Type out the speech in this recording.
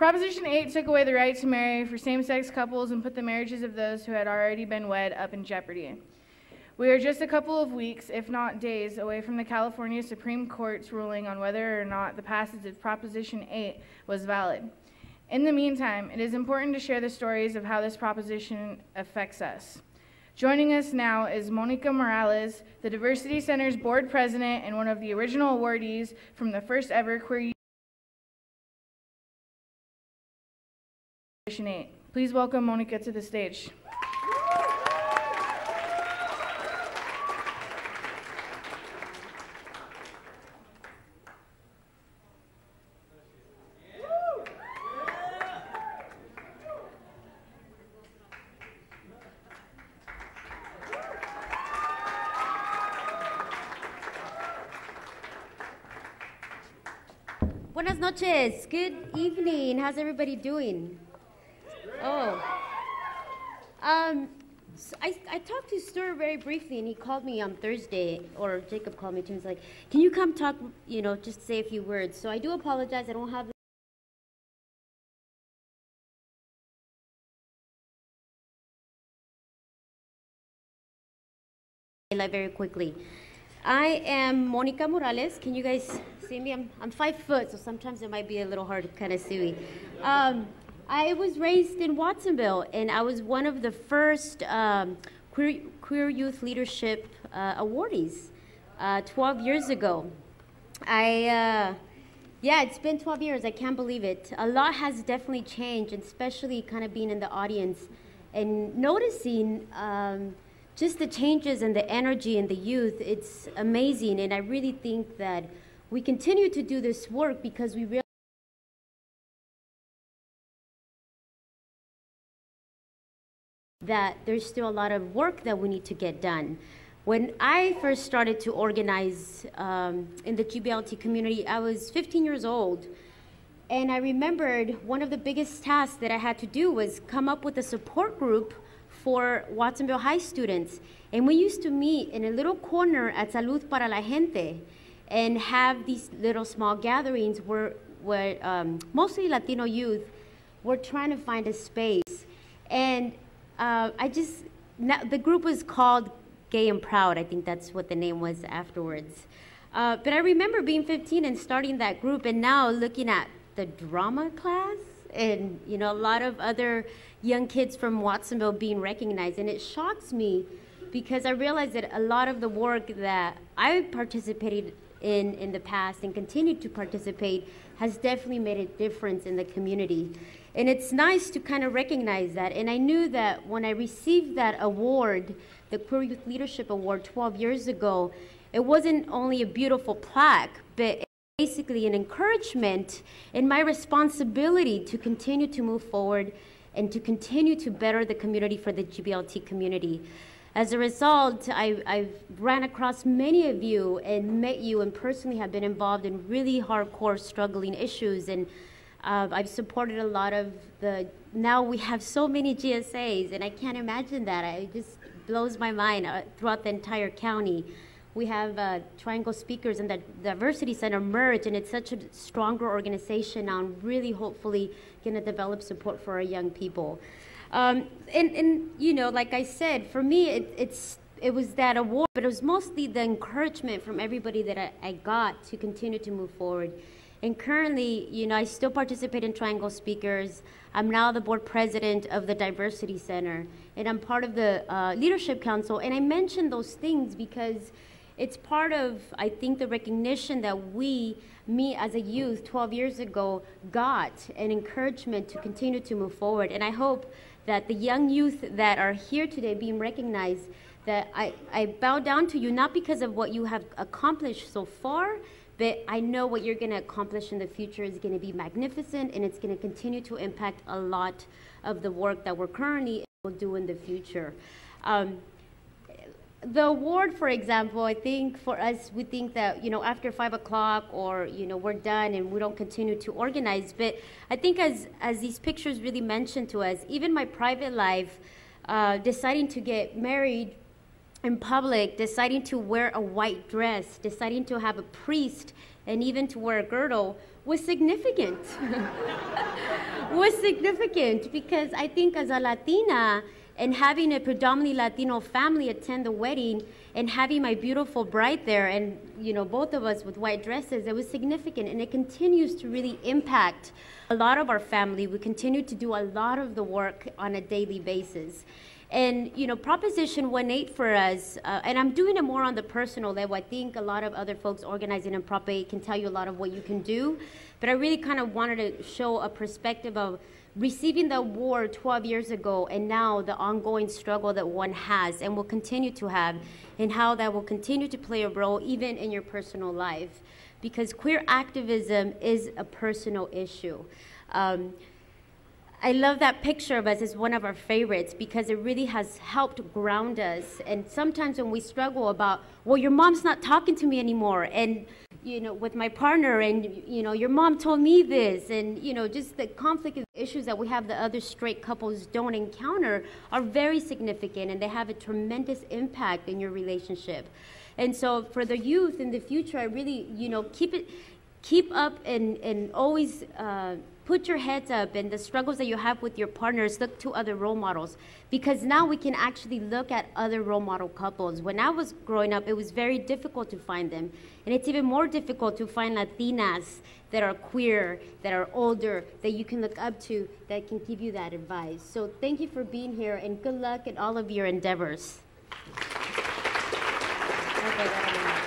Proposition 8 took away the right to marry for same-sex couples and put the marriages of those who had already been wed up in jeopardy. We are just a couple of weeks, if not days, away from the California Supreme Court's ruling on whether or not the passage of Proposition 8 was valid. In the meantime, it is important to share the stories of how this proposition affects us. Joining us now is Monica Morales, the Diversity Center's board president and one of the original awardees from the first ever Queer Proposition 8. Please welcome Monica to the stage. Buenas noches. Good evening. How's everybody doing? Oh. So I talked to Stuart very briefly, and he called me on Thursday, or Jacob called me too. He's like, can you come talk, just say a few words. So I do apologize. I don't have very quickly. I am Monica Morales. Can you guys see me? I'm 5 foot, so sometimes it might be a little hard to kind of see me. I was raised in Watsonville, and I was one of the first queer youth leadership awardees 12 years ago. Yeah, it's been 12 years. I can't believe it. A lot has definitely changed, and especially kind of being in the audience and noticing just the changes and the energy in the youth. It's amazing, and I really think that we continue to do this work because we realize that there's still a lot of work that we need to get done. When I first started to organize in the GBLT community, I was 15 years old, and I remembered one of the biggest tasks that I had to do was come up with a support group for Watsonville High students. And we used to meet in a little corner at Salud para la Gente and have these little small gatherings where mostly Latino youth were trying to find a space. And the group was called Gay and Proud. I think that's what the name was afterwards. But I remember being 15 and starting that group, and now looking at the drama class and a lot of other young kids from Watsonville being recognized. And it shocks me because I realize that a lot of the work that I participated in the past and continue to participate has definitely made a difference in the community. And it's nice to kind of recognize that. And I knew that when I received that award, the Queer Youth Leadership Award 12 years ago, it wasn't only a beautiful plaque, but basically an encouragement in my responsibility to continue to move forward and to continue to better the community for the GBLT community. As a result, I've ran across many of you and met you and personally have been involved in really hardcore struggling issues, and I've supported a lot of now we have so many GSAs, and I can't imagine that. It just blows my mind throughout the entire county. We have Triangle Speakers and the Diversity Center merge, and it's such a stronger organization now, and really hopefully going to develop support for our young people. And like I said, for me, it was that award, but it was mostly the encouragement from everybody that I got to continue to move forward. And currently, I still participate in Triangle Speakers. I'm now the board president of the Diversity Center, and I'm part of the Leadership Council. And I mention those things because it's part of, I think, the recognition that me as a youth 12 years ago got, an encouragement to continue to move forward. And I hope that the young youth that are here today being recognized, that I bow down to you, not because of what you have accomplished so far, but I know what you're going to accomplish in the future is going to be magnificent, and it's going to continue to impact a lot of the work that we're currently will do in the future. The award, for example, I think for us, we think that, after 5 o'clock or, we're done and we don't continue to organize. But I think as these pictures really mention to us, even my private life, deciding to get married in public, deciding to wear a white dress, deciding to have a priest, and even to wear a girdle was significant. was significant because I think as a Latina and having a predominantly Latino family attend the wedding and having my beautiful bride there and, you know, both of us with white dresses, it was significant, and it continues to really impact a lot of our family. We continue to do a lot of the work on a daily basis. And, you know, Proposition 1.8 for us, and I'm doing it more on the personal level. I think a lot of other folks organizing in Prop 8 can tell you a lot of what you can do, but I really kind of wanted to show a perspective of receiving the award 12 years ago and now the ongoing struggle that one has and will continue to have, and how that will continue to play a role even in your personal life, because queer activism is a personal issue. I love that picture of us. It's one of our favorites because it really has helped ground us. And sometimes when we struggle about, well, your mom's not talking to me anymore, and, you know, with my partner, and, you know, your mom told me this, and, you know, just the conflict of issues that we have that other straight couples don't encounter are very significant, and they have a tremendous impact in your relationship. And so for the youth in the future, I really, you know, keep up and always put your heads up, and the struggles that you have with your partners, look to other role models, because now we can actually look at other role model couples. When I was growing up, it was very difficult to find them, and it's even more difficult to find Latinas that are queer, that are older, that you can look up to, that can give you that advice. So thank you for being here, and good luck in all of your endeavors. Okay,